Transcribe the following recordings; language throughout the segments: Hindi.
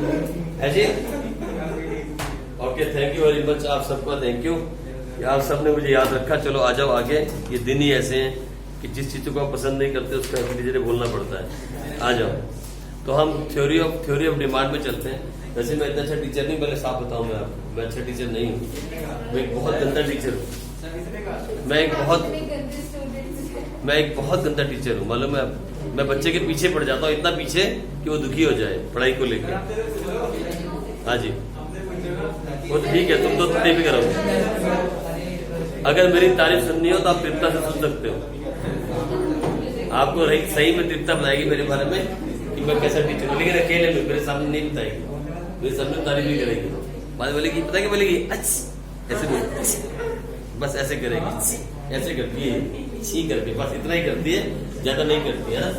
है जी। Okay, thank you very much, आप सबका थैंक यू कि आप सबने मुझे याद रखा। चलो आ जाओ आगे। ये दिन ही ऐसे हैं कि जिस चीजों को आप पसंद नहीं करते उसका टीचर बोलना पड़ता है। आ जाओ। तो हम थ्योरी ऑफ डिमांड में चलते हैं। वैसे मैं इतना अच्छा टीचर नहीं, पहले साफ बताऊं मैं आपको, मैं अच्छा टीचर नहीं हूँ। मैं एक बहुत गंदा टीचर हूँ। मैं एक बहुत गंदा टीचर हूँ, मालूम है। मैं बच्चे के पीछे पड़ जाता हूँ, इतना पीछे कि वो दुखी हो जाए पढ़ाई को लेकर। हाँ जी, वो तो ठीक है, तुम तो तारीफ ही करो। अगर मेरी तारीफ सुननी हो तो आप तृप्ता से सुन सकते हो। आपको सही में तृप्ता बताएगी मेरे बारे में कि मैं कैसा टीचर हूँ, लेकिन अकेले में मेरे सामने नहीं बताएगी, मेरे सामने तारीफ नहीं करेगी। बाद बोलेगी, पता क्या बोलेगी, ऐसे बोल, बस ऐसे करेगी, ऐसे करती है, छी करके, बस इतना ही करती है, ज्यादा नहीं करती है ना।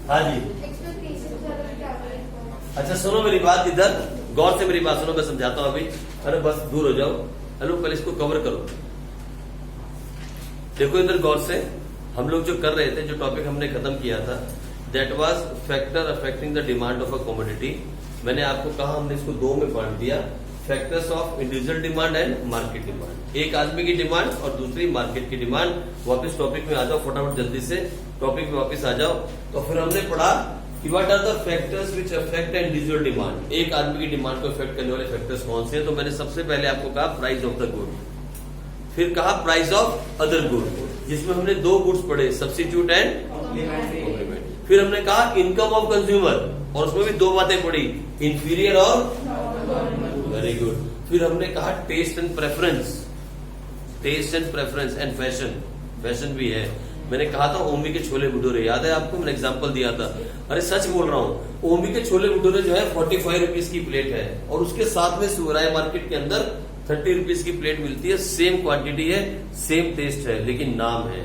हाँ जी, अच्छा सुनो मेरी बात, इधर गौर से मेरी बात सुनो, मैं समझाता हूँ अभी। अरे बस दूर हो जाओ, हेलो, पहले इसको कवर करो। देखो इधर गौर से, हम लोग जो कर रहे थे, जो टॉपिक हमने खत्म किया था, that was factor affecting the demand of a commodity. मैंने आपको कहा, हमने इसको दो में बांट दिया, factors of individual demand and market demand. एक आदमी की डिमांड और दूसरी मार्केट की डिमांड। वापस टॉपिक में आ जाओ फटाफट, जल्दी से टॉपिक में वापस आ जाओ। तो फिर हमने पढ़ा कि what are the factors which affect individual demand. एक आदमी की डिमांड को अफेक्ट करने वाले फैक्टर्स कौन से हैं? तो मैंने सबसे पहले आपको कहा प्राइस ऑफ द गुड, फिर कहा प्राइस ऑफ अदर गुड, जिसमें हमने दो गुड्स पढ़े, सब्स्टिट्यूट एंड कॉम्प्लीमेंट। फिर हमने कहा इनकम ऑफ कंज्यूमर, और उसमें भी दो बातें पढ़ी, इंफीरियर और वेरी गुड। फिर हमने कहा taste and preference, taste and preference and fashion, fashion भी है। मैंने कहा था ओमी के छोले भटूरे, याद है आपको? मैंने एग्जांपल दिया था। अरे सच बोल रहा हूँ, ओमी के छोले भटूरे जो है 45 रुपीज की प्लेट है, और उसके साथ में सुराय मार्केट के अंदर 30 रुपीज की प्लेट मिलती है। सेम क्वांटिटी है, सेम टेस्ट है, लेकिन नाम है।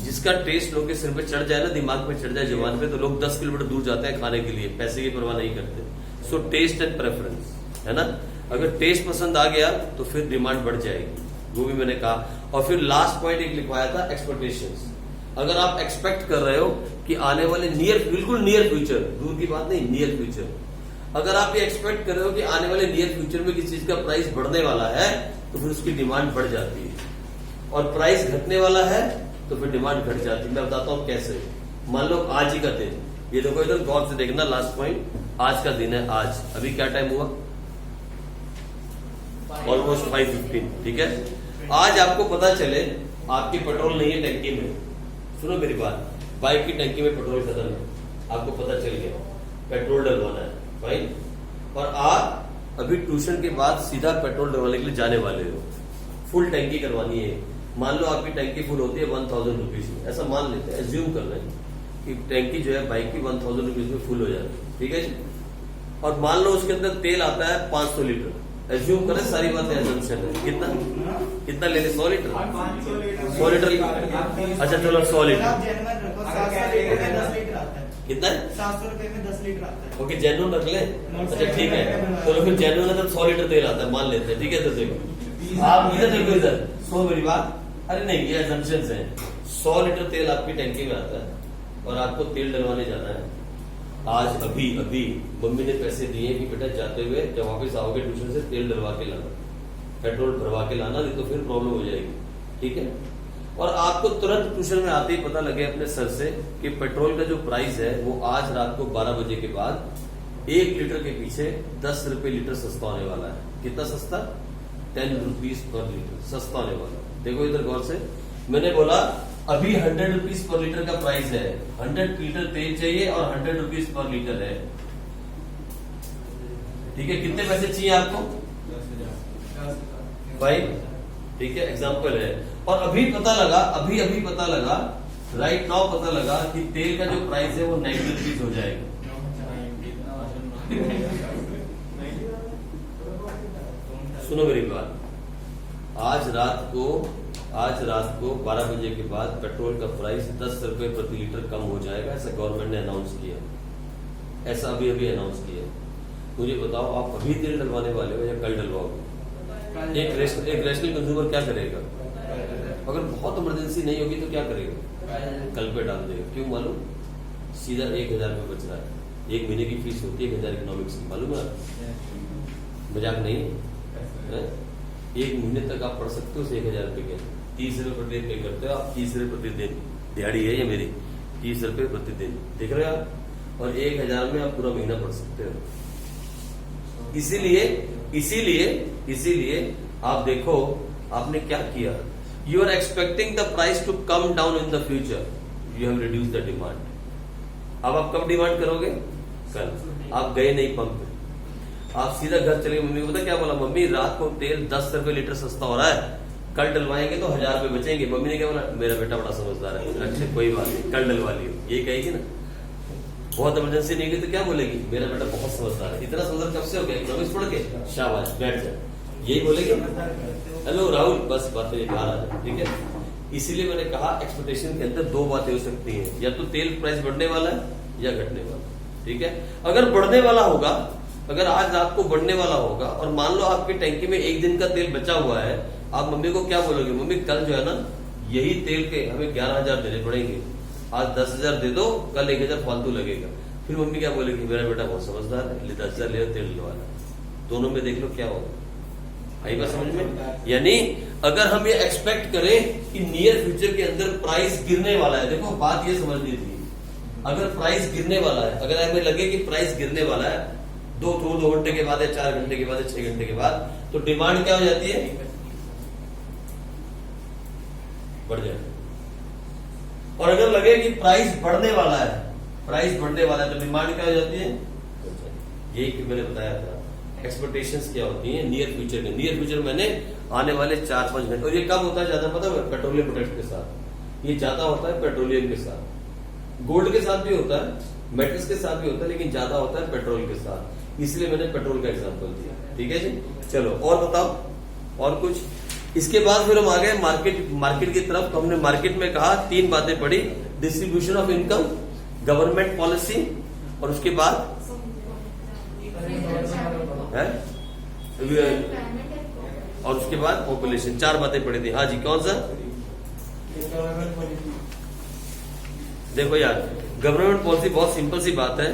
जिसका टेस्ट लोग के सिर पे चढ़ जाए ना, दिमाग पे चढ़ जाए, जुबान पे, तो लोग 10 किलोमीटर दूर जाते हैं खाने के लिए, पैसे की परवाह नहीं करते। सो टेस्ट एंड प्रेफरेंस है ना। अगर टेस्ट पसंद आ गया तो फिर डिमांड बढ़ जाएगी, वो भी मैंने कहा। और फिर लास्ट पॉइंट एक लिखवाया था, एक्सपेक्टेशंस। अगर आप एक्सपेक्ट कर रहे हो कि आने वाले बिल्कुल नियर फ्यूचर, दूर की बात नहीं, नियर फ्यूचर, अगर आप ये एक्सपेक्ट कर रहे हो कि आने वाले नियर फ्यूचर में किसी चीज का प्राइस बढ़ने वाला है, तो फिर उसकी डिमांड बढ़ जाती है। और प्राइस घटने वाला है तो फिर डिमांड घट जाती है। मैं बताता हूं कैसे। मान लो आज ही का दिन, ये देखो इधर गौर से देखना, लास्ट पॉइंट, आज का दिन है। आज अभी क्या टाइम हुआ? ऑलमोस्ट 5:15, ठीक है। आज आपको पता चले आपकी पेट्रोल नहीं है टंकी में, सुनो मेरी बात, बाइक की टंकी में पेट्रोल खत्म है, आपको पता चल गया, पेट्रोल डलवाना है, फाइन। और आप अभी ट्यूशन के बाद सीधा पेट्रोल डलवाने के लिए जाने वाले हो, फुल टंकी करवानी है। मान लो आपकी टंकी फुल होती है 1000 रुपीज में, ऐसा मान लेते हैं, एज्यूम कर रहे हैं कि टंकी जो है बाइक की 1000 रुपीज में फुल हो जाती है, ठीक है जी। और मान लो उसके अंदर तेल आता है 500 लीटर, एज्यूम करें, सारी बातें एजम्पशन है। कितना ले ले? 100 लीटर, 100 लीटर। अच्छा चलो 100 लीटर कितना है? 700 रुपए में 10 लीटर आता है। ओके, जेन्युइन रख ले। अच्छा ठीक है, तो फिर जेन्युइन है तो 100 लीटर तेल आता है, मान लेते हैं, ठीक है। तो देखो आप इधर देखो, इधर सो मेरी बात, अरे नहीं ये एजम्पशंस है। 100 लीटर तेल आपकी टंकी में आता है और आपको तेल डलवाने जाना है। आज अभी मम्मी ने पैसे दिए कि बेटा जाते हुए जब वापस आओगे ट्यूशन से तेल डलवा के लाना, पेट्रोल भरवा के लाना, नहीं तो फिर प्रॉब्लम हो जाएगी, ठीक है। और आपको तुरंत ट्यूशन में आते ही पता लगे अपने सर से कि पेट्रोल का जो प्राइस है वो आज रात को 12 बजे के बाद 1 लीटर के पीछे 10 रुपए लीटर सस्ता होने वाला है। कितना सस्ता? 10 रुपीज पर लीटर सस्ता होने वाला है। देखो इधर गौर से, मैंने बोला अभी 100 रुपीज पर लीटर का प्राइस है, 100 लीटर तेल चाहिए और 100 रुपीज पर लीटर है, ठीक है। कितने पैसे चाहिए आपको? 5, ठीक है, एग्जाम्पल है। और अभी पता लगा, राइट नाउ पता लगा कि तेल का जो प्राइस है वो 90 रुपीज हो जाएगा। सुनो मेरी बात, आज रात को 12 बजे के बाद पेट्रोल का प्राइस 10 रुपए प्रति लीटर कम हो जाएगा, ऐसा गवर्नमेंट ने अनाउंस किया, ऐसा अभी अनाउंस किया। मुझे बताओ आप अभी तेल डलवाने वाले हो या कल डलवाओगे? एक रैशनल कंज्यूमर क्या करेगा? अगर बहुत इमरजेंसी नहीं होगी तो क्या करेगा? कल पे डाल देगा। क्यों मालूम? सीधा 1000 रुपये बच रहा है, एक महीने की फीस होती है 1000 इकोनॉमिक्स की, मालूम है आपको? मजाक नहीं है? एक महीने तक आप पढ़ सकते हो 1000 रुपए के, 30 रुपए प्रतिदिन पे करते हो आप, 30 रुपए प्रतिदिन, दिहाड़ी है ये मेरी, 30 रुपए प्रतिदिन, देख रहे हो आप? और 1000 में आप पूरा महीना पढ़ सकते हो। इसीलिए आप देखो आपने क्या किया, you are expecting the price to come down in the future, you have reduce the demand. अब आप कब डिमांड करोगे? कल। आप गए नहीं पंप पे, आप सीधा घर चले, मम्मी को पता क्या बोला, मम्मी रात को तेल 10 रुपए लीटर सस्ता हो रहा है, कल डलवाएंगे तो 1000 रुपए बचेंगे। मम्मी ने क्या बोला, मेरा बेटा बड़ा समझदार है, अच्छा कोई बात नहीं कल डलवा लियो, ये कहेगी ना। बहुत इमरजेंसी नहीं गई तो क्या बोलेगी, मेरा बेटा बहुत समझदार है। इतना समझदार कब से हो गया? इकोनॉमिक्स पढ़ के, शाबाश बैठ जाए, यही बोलेगी। हेलो राहुल, बस बात बाहर आ जाए, ठीक है। इसीलिए मैंने कहा एक्सपेक्टेशन के अंदर दो बातें हो सकती हैं, या तो तेल प्राइस बढ़ने वाला है या घटने वाला, ठीक है। अगर बढ़ने वाला होगा, अगर आज रात को बढ़ने वाला होगा और मान लो आपकी टैंकी में एक दिन का तेल बचा हुआ है, आप मम्मी को क्या बोलोगे, मम्मी कल जो है ना यही तेल के हमें 11,000 देने पड़ेंगे, आज 10,000 दे दो, कल 1,000 फालतू लगेगा। फिर मम्मी क्या बोलेगी, मेरा बेटा बहुत समझदार है, 10,000 ले तेल डलवाना। दोनों में देख लो क्या होगा, आई बात समझ में? यानी अगर हम ये एक्सपेक्ट करें कि नियर फ्यूचर के अंदर प्राइस गिरने वाला है, देखो बात ये समझनी थी, अगर प्राइस गिरने वाला है, अगर हमें लगे कि प्राइस गिरने वाला है 2 घंटे के बाद या 4 घंटे के बाद या 6 घंटे के बाद, तो डिमांड क्या हो जाती है, बढ़ जाए। और अगर लगे कि प्राइस बढ़ने वाला है, तो डिमांड क्या हो जाती है, यही मैंने बताया था। एक्सपेक्टेशंस क्या होती हैं नियर फ्यूचर में, नियर फ्यूचर मैंने आने वाले 4-5 घंटे, और ये कब होता है ज्यादा पता है? पेट्रोलियम प्रोडक्ट के साथ, ये ज्यादा होता है पेट्रोलियम के साथ, गोल्ड के साथ भी होता है, मेटल्स के साथ भी होता है, लेकिन ज्यादा होता है पेट्रोल के साथ, इसलिए मैंने पेट्रोल का एग्जांपल दिया, ठीक है जी। चलो और बताओ, और कुछ? इसके बाद फिर हम आ गए मार्केट की तरफ। तो हमने मार्केट में कहा 3 बातें पढ़ी, distribution of income, government policy, और उसके बाद है और उसके बाद पॉपुलेशन। 4 बातें पढ़ी थी। हाँ जी, कौन सा? देखो यार, गवर्नमेंट पॉलिसी बहुत सिंपल सी बात है।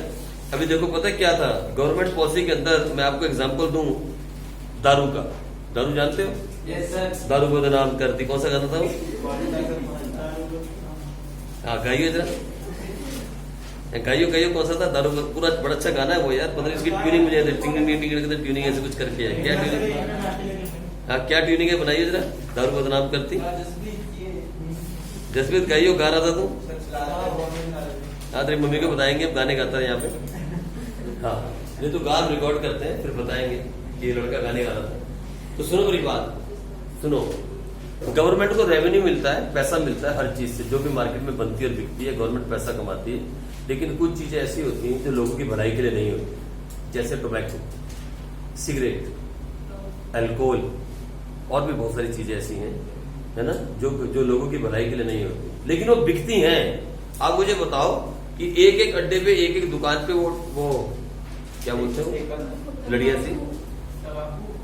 अभी देखो पता क्या था गवर्नमेंट पॉलिसी के अंदर, मैं आपको एग्जांपल दूं दारू का। दारू जानते हो? Yes sir. दारू को बदनाम करती, कौन सा गाना था वो? हाँ गाइयो जरा, गाइयो कौन सा था? दारू का पूरा बड़ा अच्छा गाना है वो यार, 15 की ट्यूनिंग मुझे ट्यूनिंग ऐसे कुछ करके है, क्या ट्यूनिंग? हाँ क्या ट्यूनिंग है, बनाइए जरा। दारू को बदनाम करती, जसप्रीत गाइयो गा रहा था तू? हाँ तेरी मम्मी को बताएंगे, गाने गाता है यहाँ पे। हाँ ये तो गान रिकॉर्ड करते हैं, फिर बताएंगे कि ये लड़का गाने गा रहा था। तो सुनो मेरी बात, सुनो, गवर्नमेंट को रेवेन्यू मिलता है, पैसा मिलता है हर चीज से, जो भी मार्केट में बनती है और बिकती है, गवर्नमेंट पैसा कमाती है। लेकिन कुछ चीजें ऐसी होती हैं जो लोगों की भलाई के लिए नहीं होती, जैसे टोबैको, सिगरेट, अल्कोहल, और भी बहुत सारी चीजें ऐसी हैं, है ना, जो लोगों की भलाई के लिए नहीं होती, लेकिन वो बिकती हैं। आप मुझे बताओ कि एक अड्डे पे, एक दुकान पे वो क्या बोलते हो, लड़ियां सी,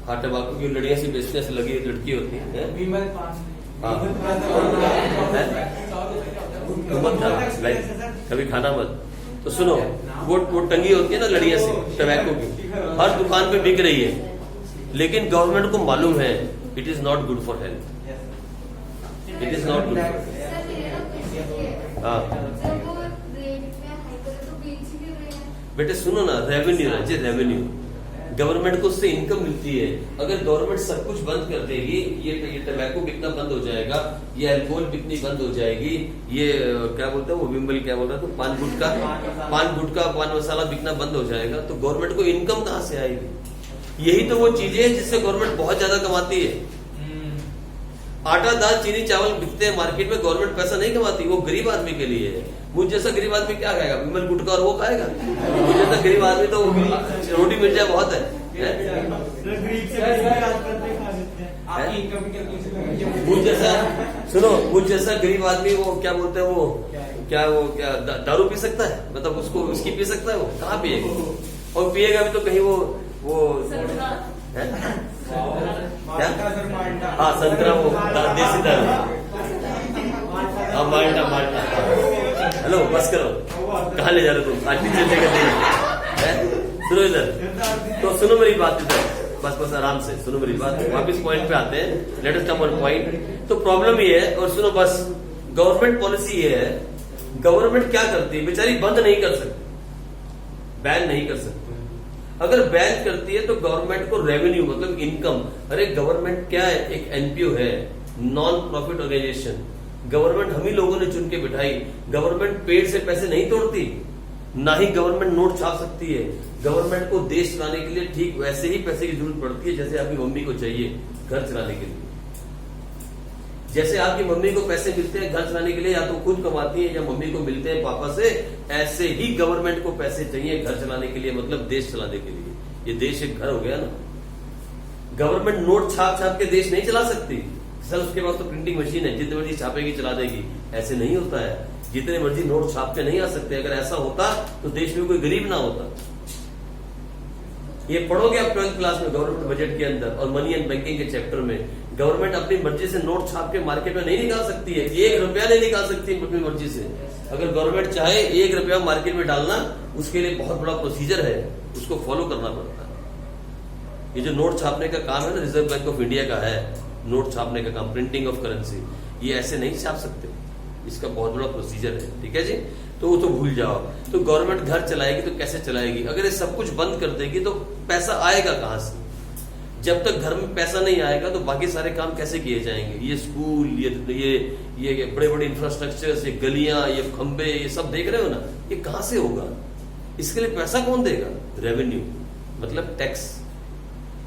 हाँ टबाकू की लड़ियां सी बेचने से लगी लड़की होती है, कभी खाना मत। तो सुनो, वो टंगी होती है ना लड़ियां सी टबैको की, हर दुकान पे बिक रही है, लेकिन गवर्नमेंट को मालूम है it is not good for health, it is not good for. हाँ बेटे सुनो ना, रेवेन्यू गवर्नमेंट को उससे इनकम मिलती है। अगर गवर्नमेंट सब कुछ बंद कर देगी, ये टबैको बिकना बंद हो जाएगा, ये अल्कोहल बिकनी बंद हो जाएगी, ये क्या बोलते हैं वो विम्बल क्या बोल रहा था, पान गुटखा पान मसाला बिकना बंद हो जाएगा, तो गवर्नमेंट को इनकम कहाँ से आएगी? यही तो वो चीजें हैं जिससे गवर्नमेंट बहुत ज्यादा कमाती है। आटा दाल चीनी चावल बिकते हैं मार्केट में, गवर्नमेंट पैसा नहीं कमाती, वो गरीब आदमी के लिए है। मुझ जैसा गरीब आदमी क्या खाएगा? विमल गुटखा और वो खाएगा? मुझ जैसा गरीब आदमी तो रोटी मिल जाए बहुत है। मुझ जैसा सुनो, मुझ जैसा गरीब आदमी वो क्या बोलते हैं वो क्या दारू पी सकता है? मतलब उसको उसकी पी सकता है? वो कहाँ पिएगा? और पिएगा भी तो कहीं वो क्या? हाँ संतरा, वो देसी दारू। हाँ माल्टा। हेलो बस करो, कहाँ ले जा रहे हो तुम? आज टीचर लेकर नहीं। सुनो इधर, तो सुनो मेरी बात इधर, बस आराम से सुनो मेरी बात, वापिस पॉइंट पे आते हैं। Let us come on point. तो प्रॉब्लम ये है, और सुनो बस, गवर्नमेंट पॉलिसी ये है, गवर्नमेंट क्या करती है बेचारी, बंद नहीं कर सकती, बैन नहीं कर सकती। अगर बैन करती है तो गवर्नमेंट को रेवेन्यू मतलब इनकम, अरे गवर्नमेंट क्या है, एक एनपीओ है, नॉन प्रॉफिट ऑर्गेनाइजेशन। गवर्नमेंट हम ही लोगों ने चुन के बिठाई। गवर्नमेंट पेड़ से पैसे नहीं तोड़ती, ना ही गवर्नमेंट नोट छाप सकती है। गवर्नमेंट को देश चलाने के लिए ठीक वैसे ही पैसे की जरूरत पड़ती है जैसे आपकी मम्मी को चाहिए घर चलाने के लिए। जैसे आपकी मम्मी को पैसे मिलते हैं घर चलाने के लिए, या तो खुद कमाती है या मम्मी को मिलते हैं पापा से, ऐसे ही गवर्नमेंट को पैसे चाहिए घर चलाने के लिए, मतलब देश चलाने के लिए। ये देश एक घर हो गया ना। गवर्नमेंट नोट छाप छाप के देश नहीं चला सकती। सर उसके पास तो प्रिंटिंग मशीन है, जितनी मर्जी छापेगी चला देगी। ऐसे नहीं होता है, जितने मर्जी नोट छाप के नहीं आ सकते। अगर ऐसा होता तो देश में कोई गरीब ना होता। ये पढ़ोगे आप 12th क्लास में गवर्नमेंट बजट के अंदर और मनी एंड बैंकिंग के चैप्टर में। गवर्नमेंट अपनी मर्जी से नोट छाप के मार्केट में नहीं निकाल सकती है, 1 रुपया नहीं निकाल सकती अपनी मर्जी से। अगर गवर्नमेंट चाहे 1 रुपया मार्केट में डालना, उसके लिए बहुत बड़ा प्रोसीजर है, उसको फॉलो करना पड़ता है। ये जो नोट छापने का काम है ना, रिजर्व बैंक ऑफ इंडिया का है नोट छापने का काम, प्रिंटिंग ऑफ करेंसी। ये ऐसे नहीं छाप सकते, इसका बहुत बड़ा प्रोसीजर है, ठीक है जी। तो वो तो भूल जाओ। तो गवर्नमेंट घर चलाएगी तो कैसे चलाएगी? अगर ये सब कुछ बंद कर देगी तो पैसा आएगा कहां से? जब तक घर में पैसा नहीं आएगा तो बाकी सारे काम कैसे किए जाएंगे? ये स्कूल, ये बड़े बड़े इंफ्रास्ट्रक्चर, ये गलियां, ये खंबे, ये सब देख रहे हो ना, ये कहां से होगा? इसके लिए पैसा कौन देगा? रेवेन्यू मतलब टैक्स।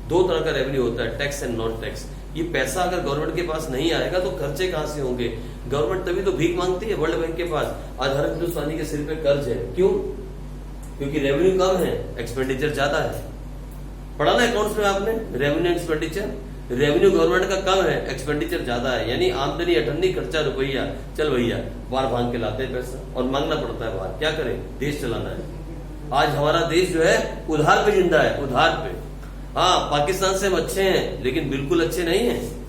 2 तरह का रेवेन्यू होता है, टैक्स एंड नॉन टैक्स। ये पैसा अगर गवर्नमेंट के पास नहीं आएगा तो खर्चे कहां से होंगे? गवर्नमेंट तभी तो भीख मांगती है वर्ल्ड बैंक के पास। आज हर हिंदुस्तानी के सिर पे कर्ज है, क्यों? क्योंकि रेवेन्यू कम है, एक्सपेंडिचर ज्यादा है। पढ़ा ना अकाउंट्स में आपने, रेवेन्यू एक्सपेंडिचर। रेवेन्यू गवर्नमेंट का कम है, एक्सपेंडिचर ज्यादा है, यानी आमदनी अठन्नी, खर्चा रुपया। चल भैया बाहर भाग के लाते हैं पैसा और मांगना पड़ता है बाहर। क्या करें, देश चलाना है। आज हमारा देश जो है उधार पे जिंदा है, उधार पे। हाँ, पाकिस्तान से हम अच्छे हैं लेकिन बिल्कुल अच्छे नहीं हैं।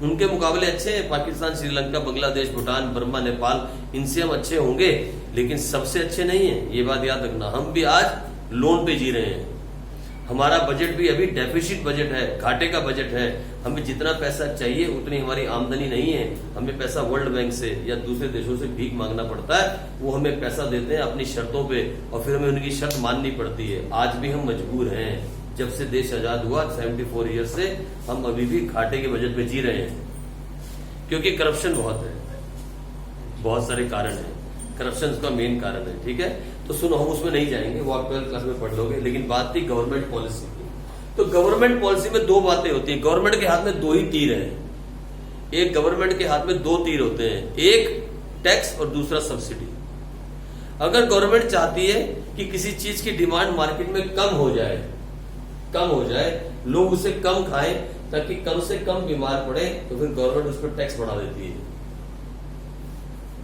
उनके मुकाबले अच्छे हैं पाकिस्तान, श्रीलंका, बांग्लादेश, भूटान, बर्मा, नेपाल, इनसे हम अच्छे होंगे लेकिन सबसे अच्छे नहीं हैं। ये बात याद रखना। हम भी आज लोन पे जी रहे हैं। हमारा बजट भी अभी डेफिसिट बजट है, घाटे का बजट है। हमें जितना पैसा चाहिए उतनी हमारी आमदनी नहीं है। हमें पैसा वर्ल्ड बैंक से या दूसरे देशों से भीख मांगना पड़ता है। वो हमें पैसा देते हैं अपनी शर्तों पे और फिर हमें उनकी शर्त माननी पड़ती है। आज भी हम मजबूर हैं। जब से देश आजाद हुआ 74 ईयर से हम अभी भी घाटे के बजट में जी रहे हैं, क्योंकि करप्शन बहुत है। बहुत सारे कारण हैं, करप्शन का मेन कारण है, ठीक है। तो सुनो, हम उसमें नहीं जाएंगे, वो आप 12th क्लास में पढ़ लोगे। लेकिन बात थी गवर्नमेंट पॉलिसी की। तो गवर्नमेंट पॉलिसी में 2 बातें होती हैं। गवर्नमेंट के हाथ में 2 ही तीर हैं। एक गवर्नमेंट के हाथ में 2 तीर होते हैं, एक टैक्स और दूसरा सब्सिडी। अगर गवर्नमेंट चाहती है कि किसी चीज की डिमांड मार्केट में कम हो जाए, लोग उसे कम खाएं ताकि कम से कम बीमार पड़े, तो फिर गवर्नमेंट उस पर टैक्स बढ़ा देती है।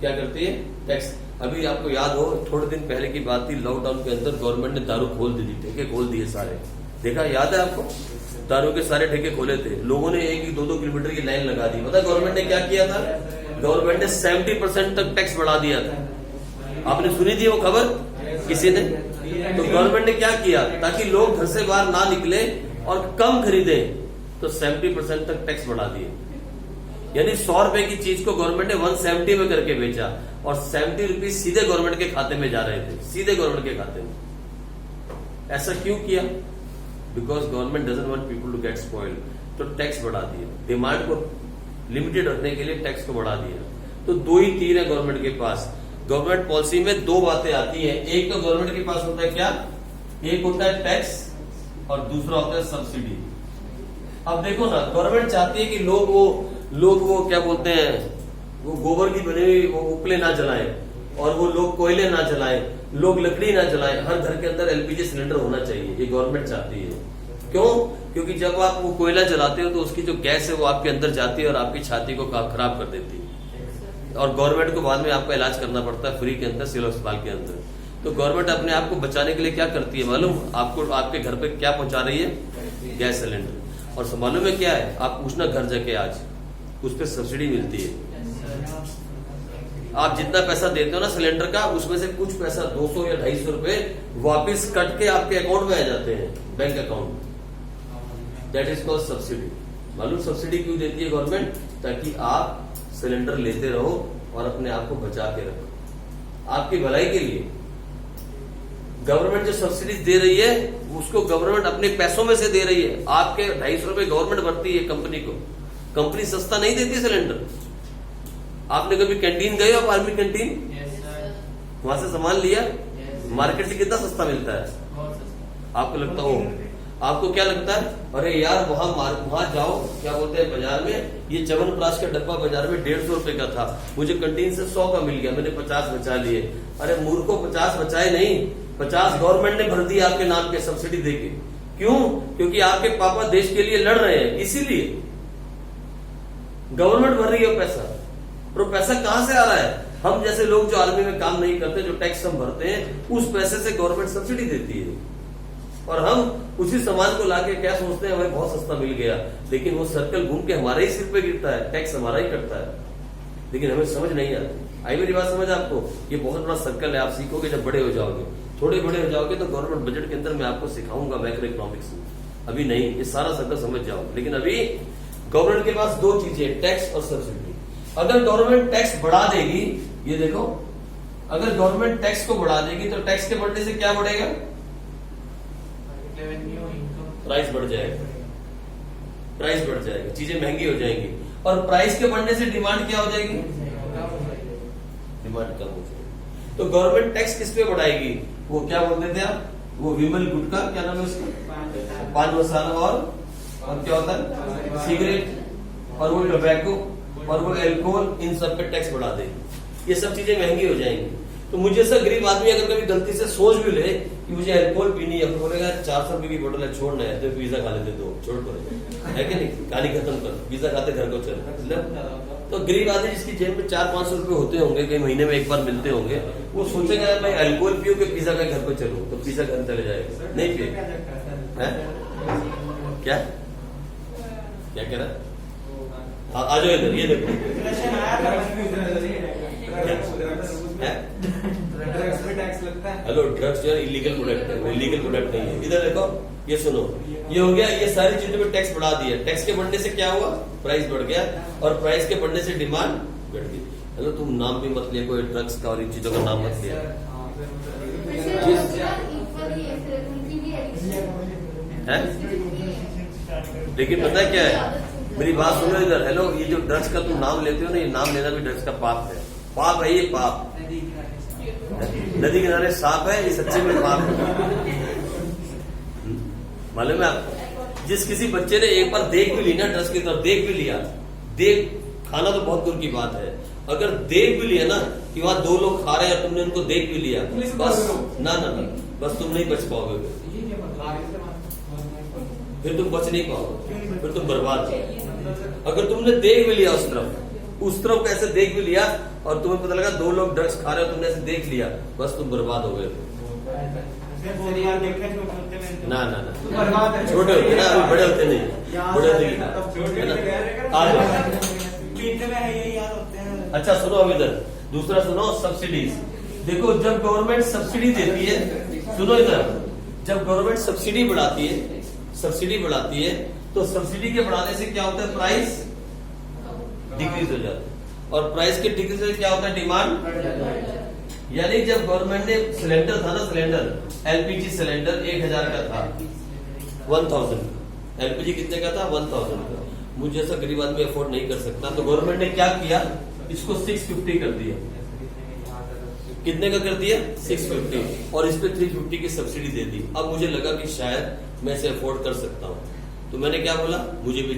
क्या करती है? टैक्स। अभी आपको याद हो, थोड़े दिन पहले की बात थी, लॉकडाउन के अंदर गवर्नमेंट ने दारू खोल दी थी, ठेके खोल दिए सारे। देखा, याद है आपको? दारू के सारे ठेके खोले थे। लोगों ने 1-2 किलोमीटर की लाइन लगा दी। पता गवर्नमेंट ने क्या किया था? गवर्नमेंट ने 70% तक टैक्स बढ़ा दिया था। आपने सुनी थी वो खबर किसी ने? तो गवर्नमेंट ने क्या किया, ताकि लोग घर से बाहर ना निकले और कम खरीदे, तो 70% तक टैक्स बढ़ा दिए। यानी 100 रुपए की चीज को गवर्नमेंट ने 170 में करके बेचा और 70 रुपीज सीधे गवर्नमेंट के खाते में जा रहे थे, सीधे गवर्नमेंट के खाते में। ऐसा क्यों किया? Because government doesn't want people to get spoiled. तो टैक्स बढ़ा दिया, डिमांड को लिमिटेड रखने के लिए टैक्स को बढ़ा दिया। तो 2 ही तीर है गवर्नमेंट के पास। गवर्नमेंट पॉलिसी में 2 बातें आती हैं। एक तो गवर्नमेंट के पास होता है क्या? एक होता है टैक्स और दूसरा होता है सब्सिडी। अब देखो ना, गवर्नमेंट चाहती है कि लोग वो क्या बोलते हैं, वो गोबर की बनी हुई वो उपले ना जलाएं और वो लोग कोयले ना जलाएं, लोग लकड़ी ना जलाएं। हर घर के अंदर एलपीजी सिलेंडर होना चाहिए, ये गवर्नमेंट चाहती है। क्यों? क्योंकि जब आप वो कोयला जलाते हो तो उसकी जो गैस है वो आपके अंदर जाती है और आपकी छाती को खराब कर देती है। और गवर्नमेंट को बाद में आपका इलाज करना पड़ता है फ्री के अंदर, सिविल अस्पताल के अंदर। तो गवर्नमेंट अपने आप को बचाने के लिए क्या करती है मालूम? आपको आपके घर पे क्या पहुंचा रही है? Gas cylinder. और मालूम है क्या है? आप पूछना घर जाके आज, उस पर सब्सिडी मिलती है। आप जितना पैसा देते हो ना सिलेंडर का, उसमें से कुछ पैसा 200 या 250 रुपए वापिस कट के आपके अकाउंट में आ जाते हैं, bank account. That is called subsidy. मालूम सब्सिडी क्यों देती है गवर्नमेंट? ताकि आप सिलेंडर लेते रहो और अपने आप को बचा के रखो, आपकी भलाई के लिए। गवर्नमेंट जो सब्सिडी दे रही है उसको गवर्नमेंट अपने पैसों में से दे रही है। आपके 250 रुपए गवर्नमेंट भरती है कंपनी को। कंपनी सस्ता नहीं देती सिलेंडर। आपने कभी कैंटीन गए हो, आर्मी कैंटीन? वहां से सामान लिया? मार्केट से कितना सस्ता मिलता है? आपको लगता हो, आपको क्या लगता है अरे यार वहां जाओ, क्या बोलते हैं बाजार में, ये च्यवनप्राश का डब्बा बाजार में 150 रुपए का था, मुझे कैंटीन से 100 का मिल गया, मैंने 50 बचा लिए। अरे मूर्खों, 50 बचाए नहीं, 50 गवर्नमेंट ने भर दिया आपके नाम पे सब्सिडी देके। क्यों? क्योंकि आपके पापा देश के लिए लड़ रहे हैं, इसीलिए गवर्नमेंट भर रही है पैसा। और पैसा कहां से आ रहा है? हम जैसे लोग जो आर्मी में काम नहीं करते, जो टैक्स हम भरते हैं, उस पैसे से गवर्नमेंट सब्सिडी देती है। और हम उसी सामान को लाके क्या सोचते हैं, हमें बहुत सस्ता मिल गया, लेकिन वो सर्कल घूम के हमारे ही सिर पे गिरता है, टैक्स हमारा ही कटता है, लेकिन हमें समझ नहीं आती। आई मेरी बात समझ आपको? ये बहुत बड़ा सर्कल है, आप सीखोगे जब बड़े हो जाओगे। थोड़े बड़े हो जाओगे तो गवर्नमेंट बजट के अंदर मैं आपको सिखाऊंगा मैक्रो इकोनॉमिक्स, अभी नहीं, ये सारा सर्कल समझ जाओ। लेकिन अभी गवर्नमेंट के पास दो चीजें, टैक्स और सब्सिडी। अगर गवर्नमेंट टैक्स बढ़ा देगी, ये देखो, अगर गवर्नमेंट टैक्स को बढ़ा देगी तो टैक्स के बढ़ने से क्या बढ़ेगा? प्राइस बढ़ जाएगा, प्राइस बढ़ जाएगा, चीजें महंगी हो जाएंगी। और प्राइस के बढ़ने से डिमांड क्या हो जाएगी? डिमांड कम हो जाएगी। तो गवर्नमेंट टैक्स किस पे बढ़ाएगी? वो क्या बोलते थे आप, वो विमल गुटखा, क्या नाम है उसका, पान मसाला, और क्या होता है, सिगरेट, और वो टोबैको, और वो एल्कोहल, इन सब पे टैक्स बढ़ा देगी। ये सब चीजें महंगी हो जाएंगी। तो मुझे ऐसा गरीब आदमी अगर कभी गलती से सोच भी ले कि मुझे अल्कोहल पीनी है, तो बोलेगा 400 रुपए की बोतल है, छोड़ना है तो पिज्जा खा लेते, दो छोड़ कर, है कि नहीं, कहानी खत्म कर, पिज्जा खाते घर को चल। तो गरीब आदमी जिसकी जेब में 400-500 रुपए होते होंगे, कई महीने में एक बार मिलते होंगे, वो सोचेगा मैं अल्कोहल पीऊं कि पिज्जा का घर पे चलूं, तो पिज्जा घर चले जाएगा, नहीं पिए। क्या क्या कह रहा? आ जाओ इधर, ये देखो, हेलो, ड्रग्स जो है इलीगल प्रोडक्ट है, वो इलीगल प्रोडक्ट नहीं है। इधर देखो, ये सुनो, ये हो गया, ये सारी चीजों में टैक्स बढ़ा दिया। टैक्स के बढ़ने से क्या हुआ? प्राइस बढ़ गया, और प्राइस के बढ़ने से डिमांड बढ़ गई। हेलो, तुम नाम भी मत लिया कोई ड्रग्स का और इन चीजों का नाम मत लिया। लेकिन पता है क्या है, मेरी बात सुनो इधर। हेलो, ये जो ड्रग्स का तुम नाम लेते हो ना, ये नाम लेना भी ड्रग्स का पाप है। पाप है ये, पाप। नदी किनारे सांप है, ये सच्चे में पाप है। मालूम है आपको? जिस किसी बच्चे ने एक बार देख भी ली ना, ड्रग्स की तरफ देख भी लिया, देख खाना तो बहुत दूर की बात है, अगर देख भी लिया ना कि वहां दो लोग खा रहे हैं, तुमने उनको देख भी लिया, बस ना, बस तुम नहीं बच पाओगे, फिर तुम बच नहीं पाओगे, फिर तुम बर्बाद हो। अगर तुमने देख भी लिया उस तरफ कैसे देख भी लिया, और तुम्हें पता लगा दो लोग ड्रग्स खा रहे हो, तुमने ऐसे देख लिया, बस तुम बर्बाद हो गए। ना, छोटे होते ना, अभी बड़े होते नहीं, बड़े होते ना। आ जाओ। अच्छा सुनो, अब इधर दूसरा सुनो, सब्सिडीज। देखो, जब गवर्नमेंट सब्सिडी देती है, सुनो इधर, जब गवर्नमेंट सब्सिडी बढ़ाती है, तो सब्सिडी के बढ़ाने से क्या होता है? प्राइस डिक्रीज हो जाता है, और प्राइस के डिक्रीज से क्या होता है? डिमांड। यानी जब गवर्नमेंट ने सिलेंडर था ना, सिलेंडर एलपीजी सिलेंडर 1000 का था, 1000 का। एलपीजी कितने का था? 1000 का। मुझे ऐसा गरीब आदमी अफोर्ड नहीं कर सकता, तो गवर्नमेंट ने क्या किया? इसको 650 कर दिया। कितने का कर दिया? 650, और इस पे 350 की सब्सिडी दे दी। अब मुझे लगा कि शायद मैं इसे अफोर्ड कर सकता हूँ, तो मैंने क्या बोला? मुझे भी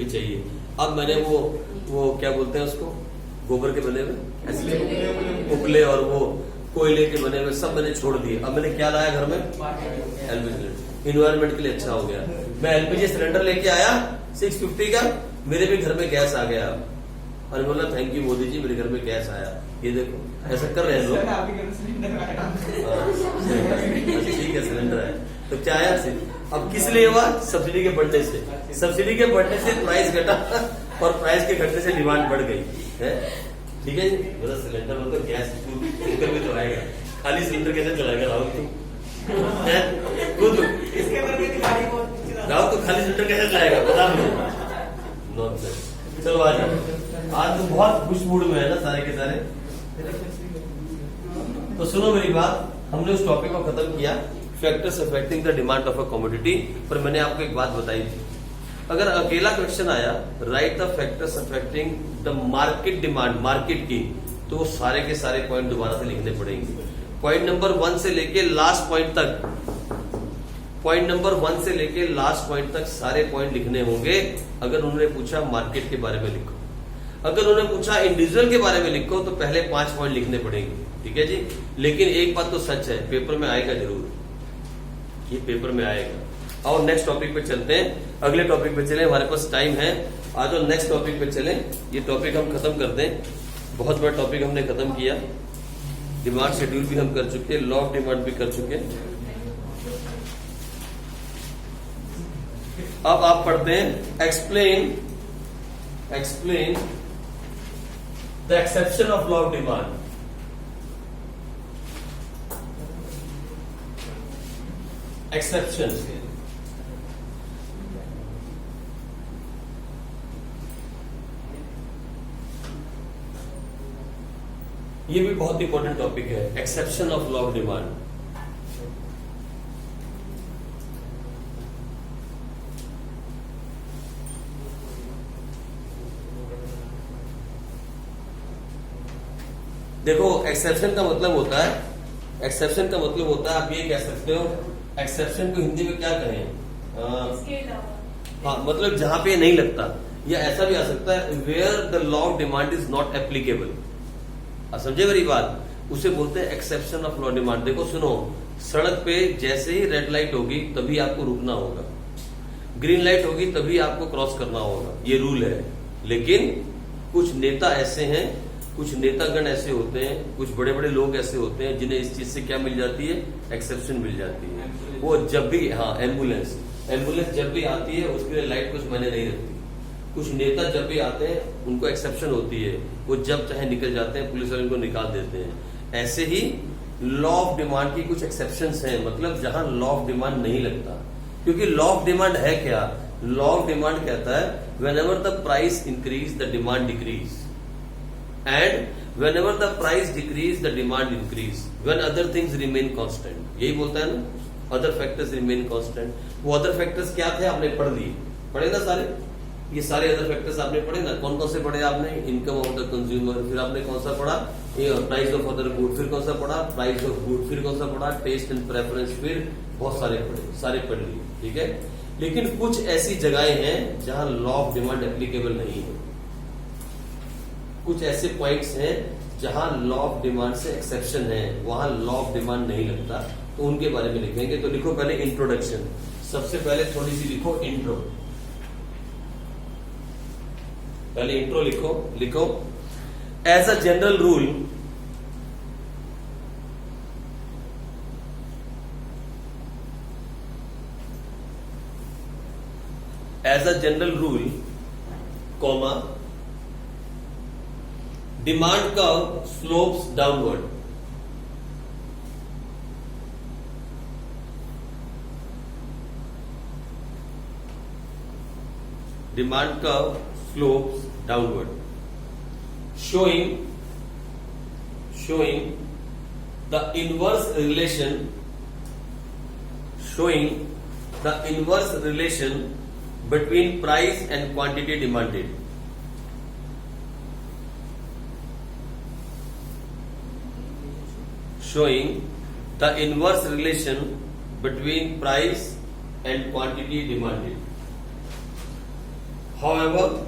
चाहिए। अब मैंने वो क्या बोलते हैं उसको, गोबर के बने हुए उपले और वो कोयले के बने हुए सब मैंने छोड़ दिए। अब मैंने क्या लाया घर में? LPG cylinder. इन्वायरमेंट के लिए अच्छा हो गया, मैं एलपीजी सिलेंडर लेके आया 650 का, मेरे भी घर में गैस आ गया। और बोला थैंक यू मोदी जी, मेरे घर में गैस आया। ये देखो ऐसा कर रहे हैं लोग। ठीक है, सिलेंडर है तो क्या आया? अब किस लिए हुआ? सब्सिडी के बढ़ने से। सब्सिडी के बढ़ने से प्राइस घटा, और प्राइस के घटने से डिमांड बढ़ गई है। ठीक है जी, मतलब सिलेंडर मतलब गैस कुकर भी तो आएगा, खाली सिलेंडर कैसे चलाएगा राहुल तुम? खुद राहुल तो खाली सिलेंडर कैसे चलाएगा बता मुझे। नॉनसेंस। चलो आज तो बहुत खुश मूड में है ना सारे के सारे। तो सुनो मेरी बात, हमने उस टॉपिक को खत्म किया, factors affecting the demand of a commodity. पर मैंने आपको एक बात बताई थी, अगर अकेला क्वेश्चन आया right the factors affecting the market demand, market की, तो वो सारे के सारे पॉइंट दोबारा से लिखने पड़ेंगे। पॉइंट नंबर 1 से लेके लास्ट पॉइंट तक, पॉइंट नंबर 1 से लेके लास्ट पॉइंट तक सारे पॉइंट लिखने होंगे। अगर उन्होंने पूछा मार्केट के बारे में लिखो, अगर उन्होंने पूछा इंडिविजुअल के बारे में लिखो, तो पहले 5 पॉइंट लिखने पड़ेंगे, ठीक है जी। लेकिन एक बात तो सच है, पेपर में आएगा जरूर, ये पेपर में आएगा। और नेक्स्ट टॉपिक पे चलते हैं, अगले टॉपिक पे चले, हमारे पास टाइम है, आज और नेक्स्ट टॉपिक पे चले। ये टॉपिक हम खत्म कर दें, बहुत बड़ा टॉपिक हमने खत्म किया। डिमांड शेड्यूल भी हम कर चुके, लॉ ऑफ डिमांड भी कर चुके। अब आप पढ़ते हैं explain the exception of law of demand. Exception, ये भी बहुत इंपॉर्टेंट टॉपिक है, exception of law of demand. देखो एक्सेप्शन का मतलब होता है, एक्सेप्शन का मतलब होता है, आप ये कह सकते हो एक्सेप्शन को हिंदी में क्या कहें, हाँ मतलब जहां पे नहीं लगता, या ऐसा भी आ सकता है where the law of demand is not applicable. समझे मेरी बात, उसे बोलते हैं एक्सेप्शन ऑफ लॉ डिमांड। देखो सुनो, सड़क पे जैसे ही रेड लाइट होगी तभी आपको रुकना होगा, ग्रीन लाइट होगी तभी आपको क्रॉस करना होगा, ये रूल है। लेकिन कुछ नेता ऐसे हैं, कुछ नेतागण ऐसे होते हैं, कुछ बड़े बड़े लोग ऐसे होते हैं जिन्हें इस चीज से क्या मिल जाती है, एक्सेप्शन मिल जाती है। वो जब भी, हाँ एम्बुलेंस जब भी आती है उसके लिए लाइट कुछ मायने नहीं रखती। कुछ नेता जब भी आते हैं उनको एक्सेप्शन होती है, वो जब चाहे निकल जाते हैं, पुलिस वाले उनको निकाल देते हैं। ऐसे ही लॉ ऑफ डिमांड की कुछ एक्सेप्शंस हैं, मतलब जहां लॉ ऑफ डिमांड नहीं लगता। क्योंकि लॉ ऑफ डिमांड है क्या, लॉ ऑफ डिमांड कहता है whenever the price increase the demand decrease, and whenever the price decrease the demand increase, when other things remain constant। यही बोलता है ना, other factors remain constant। वो other factors क्या थे आपने पढ़ लिए, पढ़े ना सारे, ये सारे other factors आपने पढ़े ना। कौन कौन से पढ़े आपने, इनकम ऑफ द कंज्यूमर, फिर आपने कौन सा पढ़ा, प्राइस ऑफ अदर गुड, फिर कौन सा पढ़ा, प्राइस ऑफ गुड, फिर कौन सा पढ़ा, टेस्ट एंड प्रेफरेंस, फिर बहुत सारे पढ़े, सारे पढ़ लिए, ठीक है। लेकिन कुछ ऐसी जगहें हैं जहां लॉ ऑफ डिमांड एप्लीकेबल नहीं है, कुछ ऐसे पॉइंट्स हैं जहां लॉ ऑफ डिमांड से एक्सेप्शन है, वहां लॉ ऑफ डिमांड नहीं लगता, तो उनके बारे में लिखेंगे। तो लिखो पहले इंट्रोडक्शन, सबसे पहले थोड़ी सी लिखो इंट्रो, पहले इंट्रो लिखो as a general rule, as a general rule comma demand curve slopes downward. Demand curve slopes downward, showing the inverse relation between price and quantity demanded। Showing the inverse relation between price and quantity demanded। However,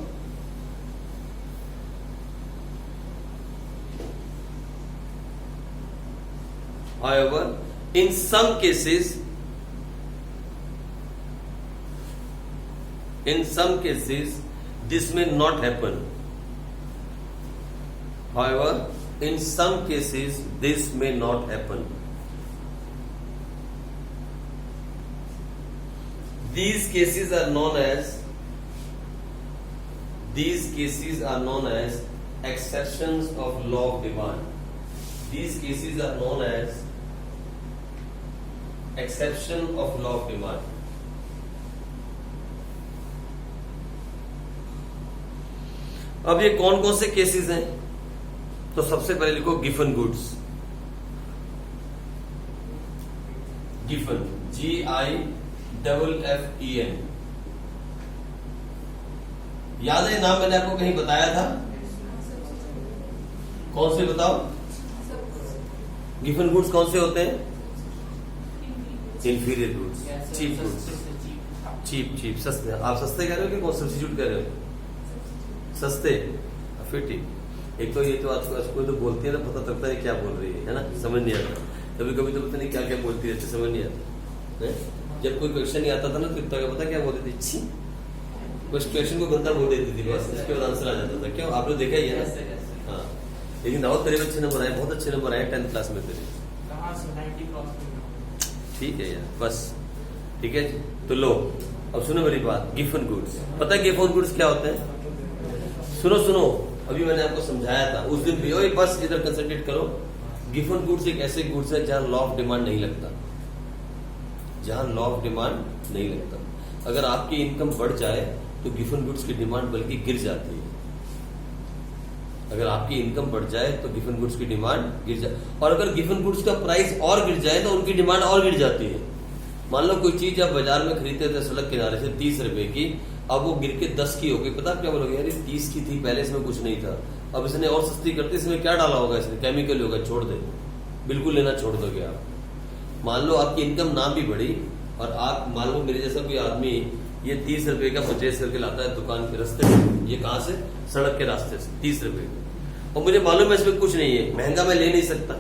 in some cases this may not happen। However, in some cases this may not happen। These cases are known as exceptions of law of demand. These cases are known as exception of law of demand. अब ये कौन कौन से केसेस हैं? तो सबसे पहले लिखो गिफन गुड्स. Giffen, GIFFEN. याद है नाम मैंने आपको कहीं बताया था? कौन से बताओ? गिफन गुड्स कौन से होते हैं? Inferior goods, cheap goods. Cheap सस्ते. आप सस्ते कह रहे हो कि कौन सब्स्टिट्यूट कर रहे हो? सस्ते. फिर ठीक. एक तो ये तो कोई तो बोलती है ना, पता लगता है क्या बोल रही है ना, समझ नहीं आता. कभी कभी तो पता नहीं क्या क्या बोलती है, समझ नहीं आता. जब कोई क्वेश्चन नहीं आता था ना तो इतना पता क्या बोलती थी? छी. उस क्वेश्चन को गंदा बोल देती थी, बस इसके बाद आंसर आ जाता था. क्यों? आपने देखा ही है ना. हाँ, लेकिन रावत तेरे अच्छे नंबर आए, बहुत अच्छे नंबर आए 10th क्लास में तेरे. ठीक है यार, बस ठीक है. तो लो अब सुनो मेरी बात. गिफन गुड्स, पता है गिफन गुड्स क्या होते हैं? सुनो, अभी मैंने आपको समझाया था उस दिन भी. बस इधर कंसंट्रेट करो. गिफन गुड्स एक ऐसे गुड्स है जहां लॉ ऑफ डिमांड नहीं लगता. जहां लॉ ऑफ डिमांड नहीं लगता. अगर आपकी इनकम बढ़ जाए तो गिफन गुड्स की डिमांड बल्कि गिर जाती है. अगर आपकी इनकम बढ़ जाए तो गिफन गुड्स की डिमांड गिर जाए. और अगर गिफन गुड्स का प्राइस और गिर जाए तो उनकी डिमांड और गिर जाती है. मान लो कोई चीज आप बाजार में खरीदते थे सड़क किनारे से 30 रुपए की, अब वो गिर के 10 की हो गई. पता क्या बोलोगे? यार 30 की थी पहले, इसमें कुछ नहीं था, अब इसने और सस्ती करती. इसमें क्या डाला होगा? इसने केमिकल होगा. छोड़ दे, बिल्कुल लेना छोड़ दोगे आप. मान लो आपकी इनकम ना भी बढ़ी और आप मान लो मेरे जैसा कोई आदमी ये 30 रुपए का परचेज करके लाता है दुकान के रास्ते से. ये कहां से? सड़क के रास्ते से 30 रुपए का. और मुझे मालूम है इसमें कुछ नहीं है, महंगा मैं ले नहीं सकता,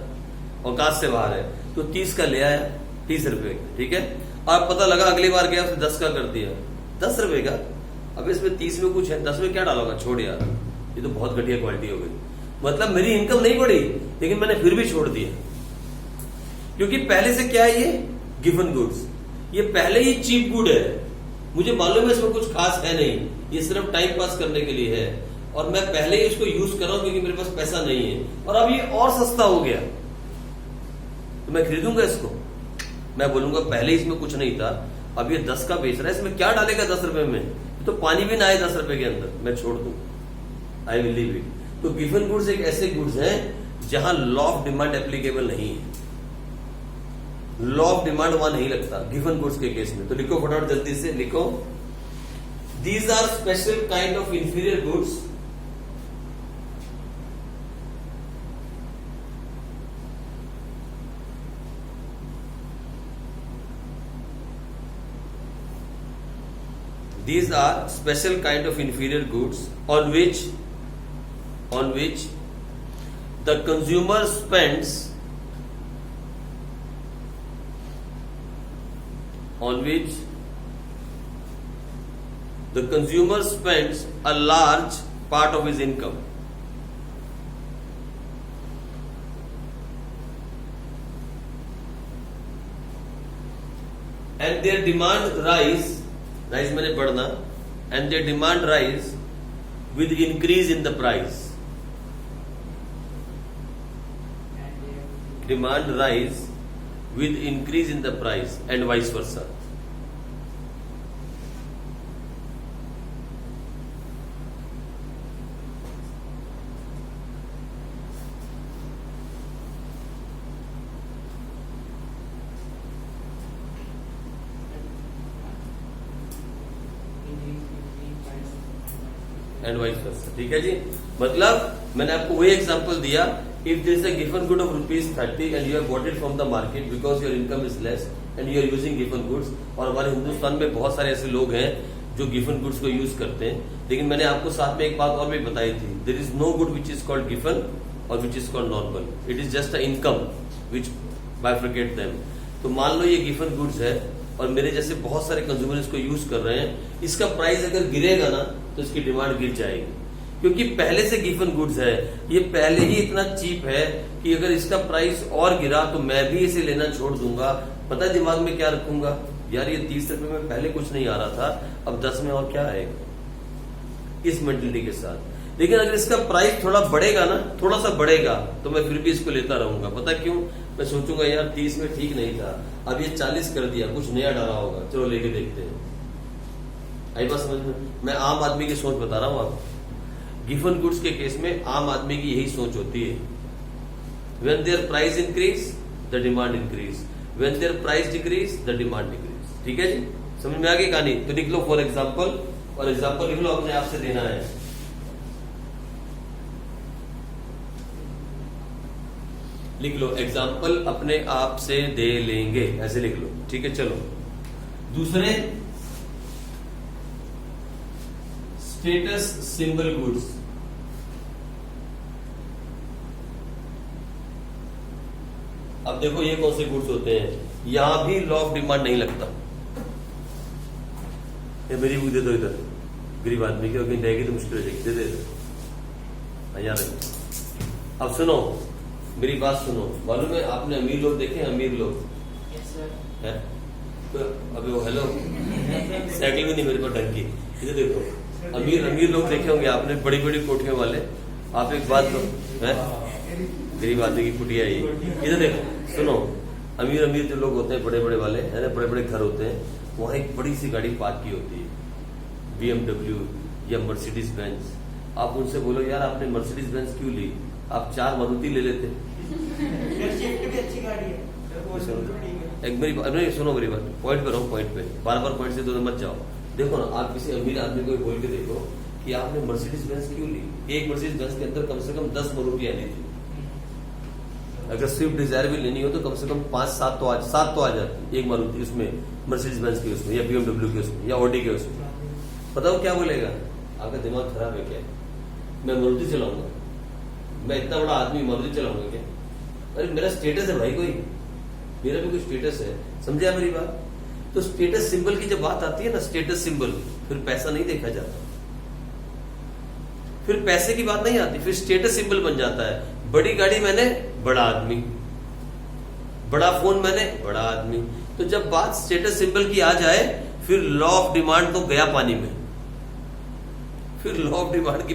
औकात से बाहर है, तो 30 का ले आया, 30 रुपए. ठीक है. आप पता लगा अगली बार गया उसने 10 का कर दिया. 10 रुपए का. अब इसमें 30 में कुछ है, 10 में क्या डालोगा? छोड़ यार, ये तो बहुत घटिया क्वालिटी हो गई. मतलब मेरी इनकम नहीं बढ़ी लेकिन मैंने फिर भी छोड़ दिया. क्योंकि पहले से क्या है? ये गिवन गुड्स, ये पहले ही चीप गुड है. मुझे मालूम है इसमें कुछ खास है नहीं, ये सिर्फ टाइम पास करने के लिए है और मैं पहले ही इसको यूज कर रहा हूं क्योंकि मेरे पास पैसा नहीं है. और अब ये और सस्ता हो गया तो मैं खरीदूंगा इसको. मैं बोलूंगा पहले इसमें कुछ नहीं था, अब ये 10 का बेच रहा है, इसमें क्या डालेगा 10 रुपए में? तो पानी भी ना आए 10 रुपए के अंदर, मैं छोड़ दूं. I will leave it. तो गिवन गुड्स एक ऐसे गुड्स हैं जहां लॉ ऑफ डिमांड एप्लीकेबल नहीं है. लॉ ऑफ डिमांड वहां नहीं लगता गिवन गुड्स के केस में. तो लिखो फटाफट जल्दी से लिखो. These are special kind of inferior goods these are special kind of inferior goods on which the consumer spends a large part of his income. And their demand rise मैंने बढ़ना. And their demand rise with increase in the price. Demand rise with increase in the price and vice versa. And vice versa. ठीक है जी. मतलब मैंने आपको वही एग्जांपल दिया. If there is a given good of ₹30 and you have bought it from the market because your income is less and you are using given goods. और हमारे हिंदुस्तान में बहुत सारे ऐसे लोग हैं जो गिवन गुड्स को यूज करते हैं. लेकिन मैंने आपको साथ में एक बात और भी बताई थी. There is no good which is called given और which is called normal. It is just a income which bifurcate them. तो मान लो ये गिवन गुड्स है और मेरे जैसे बहुत सारे कंज्यूमर इसको यूज कर रहे हैं. इसका प्राइस अगर गिरेगा ना तो इसकी डिमांड गिर जाएगी क्योंकि पहले से गिवन गुड्स है. ये पहले ही इतना चीप है कि अगर इसका प्राइस और गिरा तो मैं भी इसे लेना छोड़ दूंगा. पता है दिमाग में क्या रखूंगा? यार ये 30 रुपए में पहले कुछ नहीं आ रहा था, अब 10 में और क्या आएगा? इस मेंटलिटी के साथ. लेकिन अगर इसका प्राइस थोड़ा बढ़ेगा ना, थोड़ा सा बढ़ेगा, तो मैं फिर भी इसको लेता रहूंगा। पता क्यों? मैं सोचूंगा यार 30 में ठीक नहीं था, अब ये 40 कर दिया, कुछ नया डाला होगा, चलो लेके देखते हैं। आई बात समझ में? मैं आम आदमी की सोच बता रहा हूं आपको। गिवन गुड्स के केस में आम आदमी की यही सोच होती है। When there price increase the demand increase, when there price decrease the demand decrease. ठीक है जी, समझ में आ गई कहानी? तो लिख लो फॉर एग्जाम्पल, और एग्जाम्पल लिख लो अपने आप से देना है। लिख लो एग्जाम्पल अपने आप से दे लेंगे, ऐसे लिख लो। ठीक है, चलो दूसरे, स्टेटस सिंबल गुड्स। अब देखो ये कौन से गुड्स होते हैं, यहां भी लॉ ऑफ डिमांड नहीं लगता। ये मेरी बुक दे दो इधर, गरीब आदमी की कहीं रहेगी तो मुश्किल हो जाएगी, दे दे यार। अब सुनो मेरी बात सुनो, मालूम है आपने अमीर लोग देखे? अमीर लोग है तो अबे वो हेलो साइकिल भी नहीं मेरे पास ढंग की, इधर देखो। अमीर लोग देखे होंगे आपने, बड़ी बड़ी कोठियों वाले। आप एक बात तो है, गरीब आदमी की कुटिया ही। इधर देखो सुनो, अमीर जो लोग होते हैं, बड़े बड़े वाले है ना, बड़े बड़े घर होते हैं, वहां एक बड़ी सी गाड़ी पार्क की होती है, BMW या मर्सिडीज बेंज। आप उनसे बोलो यार आपने मर्सिडीज बेंज क्यों ली, आप 4 मारुति ले लेते। अच्छी गाड़ी है। एक मेरी सुनो मेरी बात, पॉइंट पे रहो, पॉइंट पे, बार बार पॉइंट से मत जाओ। देखो ना, आप किसी अमीर आदमी को बोल के देखो कि आपने मर्सिडीज बेंज क्यों ली। एक मर्सिडीज बेंज के अंदर कम से कम 10 मारुति आनी थी। अगर स्विफ्ट डिजायर भी लेनी हो तो कम से कम 5-7 तो आ जाती एक मारुति उसमें, मर्सिडीज बेंज की उसमें, या BMW के उसमें, या ऑडी के उसमें। बताओ क्या बोलेगा? आपका दिमाग खराब है क्या? मैं मारुति चलाऊंगा, मैं इतना बड़ा आदमी मारुति चलाऊंगा क्या? अरे मेरा स्टेटस है भाई, कोई मेरा भी कोई स्टेटस है, समझे आप मेरी बात? तो स्टेटस सिंबल की जब बात आती है ना, स्टेटस सिंबल, फिर पैसा नहीं देखा जाता, फिर पैसे की बात नहीं आती, फिर स्टेटस सिंबल बन जाता है। बड़ी गाड़ी मैंने, बड़ा आदमी, बड़ा फोन मैंने, बड़ा आदमी। तो जब बात स्टेटस सिंबल की आ जाए, फिर लॉ ऑफ डिमांड तो गया पानी में। फिर लॉ ऑफ डिमांड की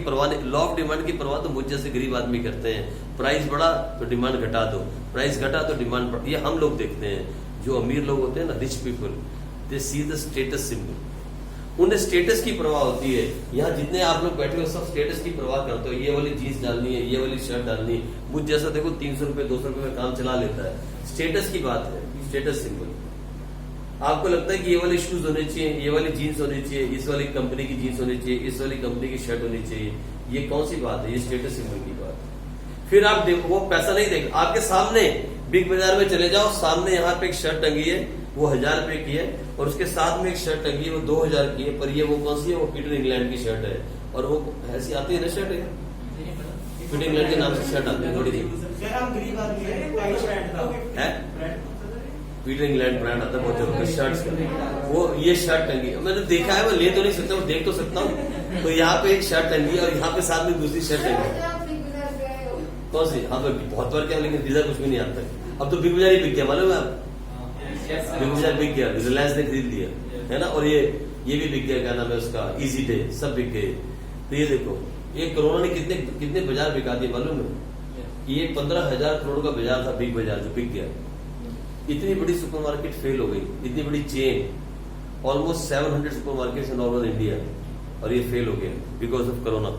परवाह तो मुझ जैसे गरीब आदमी करते हैं। प्राइस बढ़ा तो डिमांड घटा दो, प्राइस घटा तो डिमांड बढ़, ये हम लोग देखते हैं। जो अमीर लोग होते हैं ना, rich people, they see the status symbol, उन्हें स्टेटस की परवाह होती है। यहाँ जितने आप लोग बैठे हो सब स्टेटस की परवाह करते हो, ये वाली जीन्स डालनी है, ये वाली शर्ट डालनी है। मुझ जैसा देखो 300 रुपए 200 रुपए में काम चला लेता है। स्टेटस की बात है, स्टेटस सिंबल। आपको लगता है कि ये वाले शूज होने चाहिए, ये वाली जीन्स होनी चाहिए, इस वाली कंपनी की जीन्स होनी चाहिए, इस वाली कंपनी की शर्ट होनी चाहिए। ये कौन सी बात है? ये स्टेटस सिंबल की बात है। फिर आप देखो, वो पैसा नहीं देख, आपके सामने बिग बाजार में चले जाओ, सामने यहाँ पे एक शर्ट टंगी है, वो 1000 रुपए की है, और उसके साथ में एक शर्ट टंगी है, वो 2000 की है। पर ये वो कौन सी है? वो पीटर इंग्लैंड की शर्ट है। और वो ऐसी आती है ना शर्ट, पीटर इंग्लैंड के नाम से शर्ट आती है, थोड़ी सी पीटर इंग्लैंड ब्रांड आता है बहुत जबरदस्त शर्ट्स का। वो ये शर्ट टंगी है, मैंने देखा है, मैं ले तो नहीं सकता, मैं देख तो सकता हूँ। तो यहाँ पे एक शर्ट टंगी है और यहाँ पे साथ में दूसरी शर्ट टंगी है। कौन सी? हाँ बहुत बार क्या, लेकिन वीजा कुछ भी नहीं आता। अब तो बिग बाजार ही बिक गया, मालूम है आप? बिग बाजार बिक गया, रिलायंस ने खरीद लिया है ना। और ये भी बिक गया, क्या नाम है उसका, इजी डे, सब बिक गए। तो ये देखो, ये कोरोना ने कितने बाजार बिका दिए मालूम है? ये 15,000 करोड़ का बाजार था, बिग बाजार, जो बिक गया। इतनी बड़ी सुपरमार्केट फेल हो गई, इतनी बड़ी chain, almost 700 supermarkets in all over India, और ये फेल हो गया बिकॉज ऑफ कोरोना।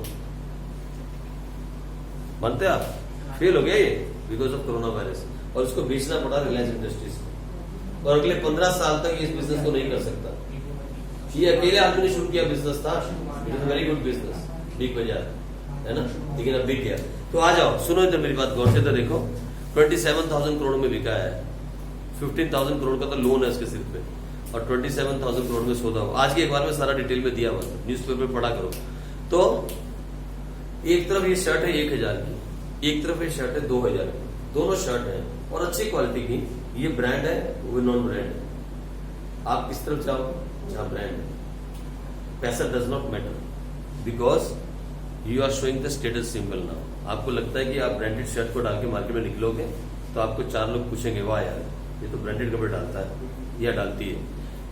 मानते आप? फेल हो गया ये बिकॉज ऑफ कोरोना वायरस, और उसको बेचना पड़ा रिलायंस इंडस्ट्रीज को। और अगले 15 साल तक इस बिजनेस को नहीं कर सकता। ये अकेले आदमी ने शुरू किया बिजनेस था, it is very good business, big बाजार है ना, लेकिन अब बिक गया। तो आ जाओ, सुनो इधर मेरी बात गौर से, तो देखो 27,000 करोड़ में बिका है, 15,000 करोड़ का तो लोन है इसके सिर पे, और 27,000 करोड़ में सौदा हो। आज की अखबार में सारा डिटेल में दिया हुआ, न्यूज़पेपर पढ़ा करो। तो एक तरफ ये शर्ट है 1000 की, एक तरफ ये शर्ट है 2000 की, दोनों शर्ट है और अच्छी क्वालिटी की। ये ब्रांड है, वो नॉन ब्रांड है। आप किस तरफ जाओगे? जहां ब्रांड है। पैसा does not matter, because you are showing the status symbol now. आपको लगता है कि आप ब्रांडेड शर्ट को डाल के मार्केट में निकलोगे तो आपको 4 लोग पूछेंगे, वाह यार ये तो ब्रांडेड कपड़े डालता है या डालती है।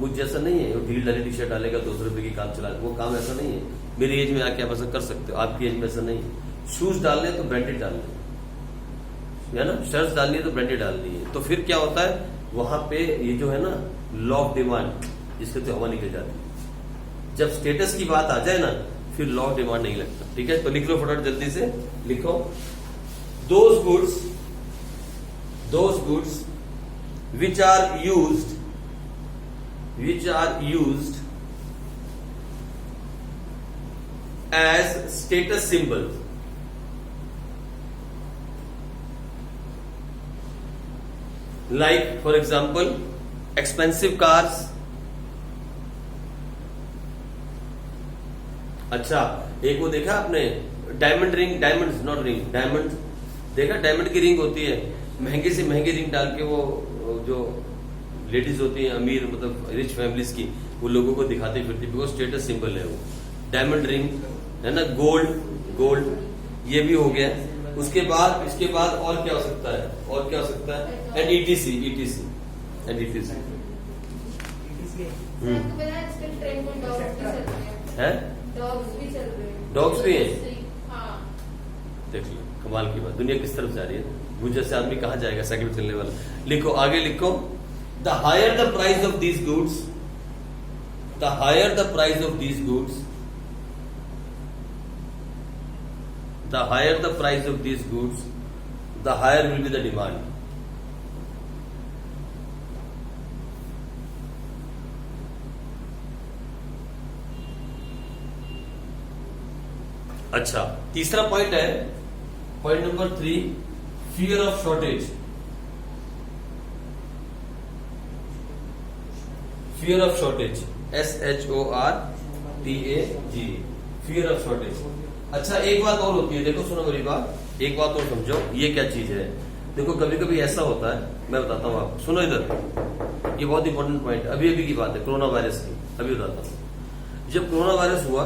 मुझ जैसा नहीं है, वो ढील ढाली टी शर्ट डालेगा 200 रुपए की काम चला, वो काम ऐसा नहीं है। मेरी एज में आके आप ऐसा कर सकते हो, आपकी एज में ऐसा नहीं है। शूज डालने तो ब्रांडेड डालने है ना, शर्ट्स डालनी है तो ब्रांडेड डालनी है। तो फिर क्या होता है वहां पे, ये जो है ना लॉ ऑफ डिमांड, जिसके तो हवा निकल जाती है। जब स्टेटस की बात आ जाए ना, फिर लॉ ऑफ डिमांड नहीं लगता। ठीक है, तो लिख लो फटाफट जल्दी से लिखो। Those goods which are used as status symbols, like for example expensive cars। अच्छा, एक वो देखा आपने diamond ring, diamond not ring, diamond देखा, डायमंड की रिंग होती है, महंगे से महंगी रिंग डाल के वो जो लेडीज होती हैं अमीर, मतलब रिच फैमिलीज की, वो लोगों को दिखाती फिरती, बिकॉज स्टेटस सिंबल है वो। डायमंड रिंग है ना, गोल्ड ये भी हो गया। उसके बाद इसके बाद और क्या हो सकता है, और क्या हो सकता है, एंड ETC। है डॉग्स भी हैं। देख लो कमाल की बात, दुनिया किस तरफ जा रही है। मुझे जैसे आदमी कहाँ जाएगा साइकिल चलने वाला। लिखो आगे लिखो, the higher the price of these goods, the higher the price of these goods, the higher the price of these goods, the higher will be the demand. अच्छा, तीसरा पॉइंट है, point number 3, fear of shortage. Fear of shortage, SHORTAG, fear of shortage. अच्छा, एक बात और होती है, देखो सुनो मेरी बात, एक बात और समझो, ये क्या चीज है। देखो कभी कभी ऐसा होता है, मैं बताता हूँ आपको, सुनो इधर, ये बहुत इंपॉर्टेंट पॉइंट है, अभी की बात है, कोरोना वायरस की, अभी बताता हूँ। जब कोरोना वायरस हुआ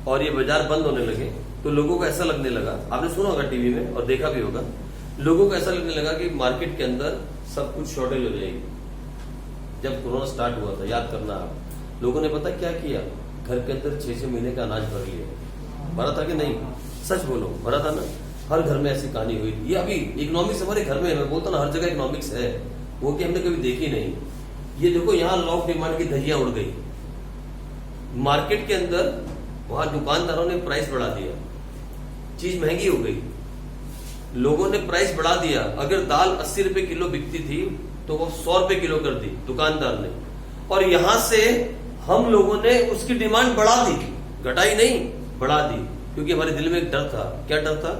और ये बाजार बंद होने लगे, तो लोगों को ऐसा लगने लगा, आपने सुना होगा टीवी में और देखा भी होगा, लोगों को ऐसा लगने लगा कि मार्केट के अंदर सब कुछ शॉर्टेज हो जाएगी। जब कोरोना स्टार्ट हुआ था, याद करना आप, लोगों ने पता क्या किया, घर के अंदर 6-6 महीने का अनाज भर लिया। भरा था कि नहीं, सच बोलो, भरा था ना। हर घर में ऐसी कहानी हुई। ये अभी इकोनॉमिक्स हमारे घर में है, मैं बोलता ना हर जगह इकोनॉमिक्स है, वो कि हमने कभी देखी नहीं। ये देखो यहाँ लॉ ऑफ डिमांड की धज्जियां उड़ गई मार्केट के अंदर, वहां दुकानदारों ने प्राइस बढ़ा दिया, चीज महंगी हो गई, लोगों ने प्राइस बढ़ा दिया। अगर दाल 80 रुपए किलो बिकती थी तो वो 100 रुपए किलो कर दी दुकानदार ने, और यहां से हम लोगों ने उसकी डिमांड बढ़ा दी, घटाई नहीं, बढ़ा दी, क्योंकि हमारे दिल में एक डर था। क्या डर था?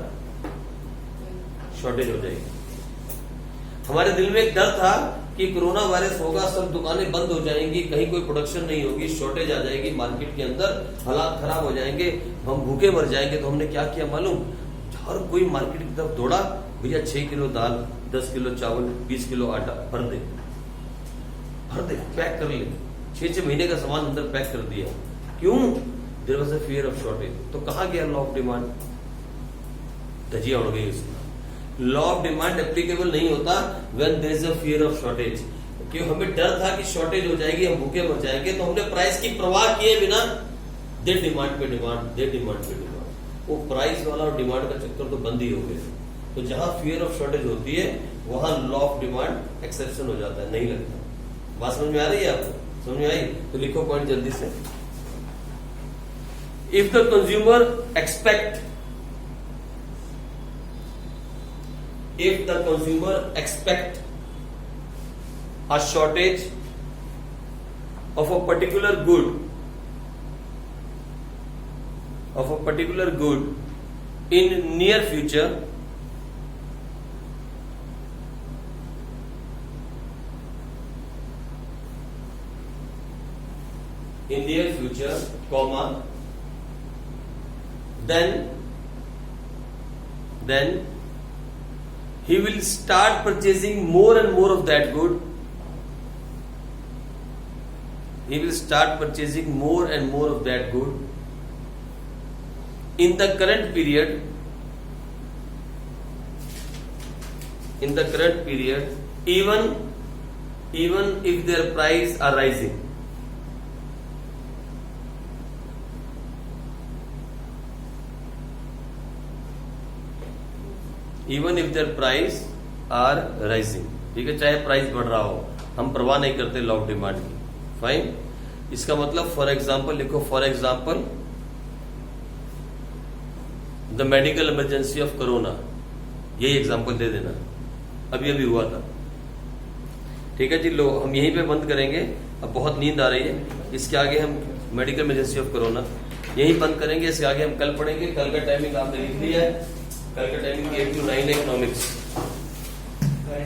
शॉर्टेज हो जाएगी। हमारे दिल में एक डर था कि कोरोना वायरस होगा, सब दुकानें बंद हो जाएंगी, कहीं कोई प्रोडक्शन नहीं होगी, शॉर्टेज आ जाएगी मार्केट के अंदर, हालात खराब हो जाएंगे, हम भूखे मर जाएंगे। तो हमने क्या किया मालूम, हर कोई मार्केट की तरफ दौड़ा, भैया 6 किलो दाल, 10 किलो चावल, 20 किलो आटा भर दे, पैक कर ले। 6-6 महीने का सामान अंदर पैक कर दिया। क्यों? There was a fear of shortage. तो कहां गया लॉ ऑफ डिमांड? धजिया उड़ गई उसमें। लॉ ऑफ डिमांड एप्लीकेबल नहीं होता when there is a fear of shortage. क्यों? हमें डर था कि शॉर्टेज हो जाएगी, हम भूखे मर जाएंगे, तो हमने प्राइस की परवाह किए बिना दे डिमांड पे डिमांड, दे डिमांड पे डिमांड। वो प्राइस वाला और डिमांड का चक्कर तो बंद ही हो गया। तो जहां फियर ऑफ शॉर्टेज होती है वहां लॉ ऑफ डिमांड एक्सेप्शन हो जाता है, नहीं लगता। बात समझ में आ रही है आपको? समझ में आई? तो लिखो पॉइंट जल्दी से। If the consumer expect, if the consumer expect a shortage of a particular good, in near future, comma, then he will start purchasing more and more of that good. He will start purchasing more and more of that good in the current period. Even if their price are rising. Even if their price are rising, ठीक है, चाहे प्राइस बढ़ रहा हो, हम परवाह नहीं करते लॉ ऑफ डिमांड की। फाइन। इसका मतलब फॉर एग्जाम्पल लिखो, for example the medical emergency of corona, यही एग्जाम्पल दे देना, अभी अभी हुआ था। ठीक है जी, लो हम यहीं पे बंद करेंगे, अब बहुत नींद आ रही है, इसके आगे हम मेडिकल इमरजेंसी ऑफ कोरोना यहीं बंद करेंगे, इसके आगे हम कल पढ़ेंगे। कल का टाइमिंग आपने लिख लिया है, कल का टाइमिंग 8 to 9 इकोनॉमिक्स।